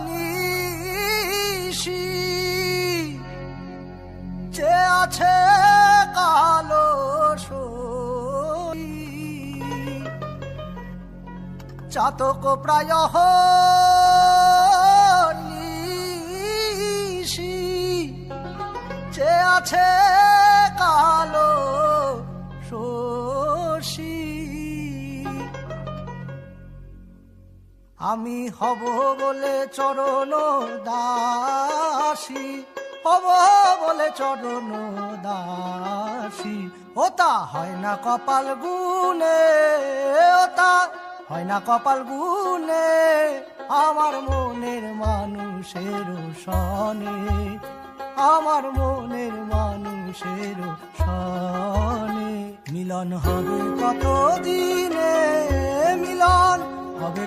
নিশি যে আছে কালো চাতক প্রায় নিশি যে আছে কালো শশী আমি হব বলে চরণ দাসী হব বলে চরণ দাসী ওটা হয় না কপাল গুনে ওটা হয় না কপাল গুনে আমার মনের মানুষের সনে আমার মনের মানুষের সনে মিলন হবে কত দিনে মিলন হবে।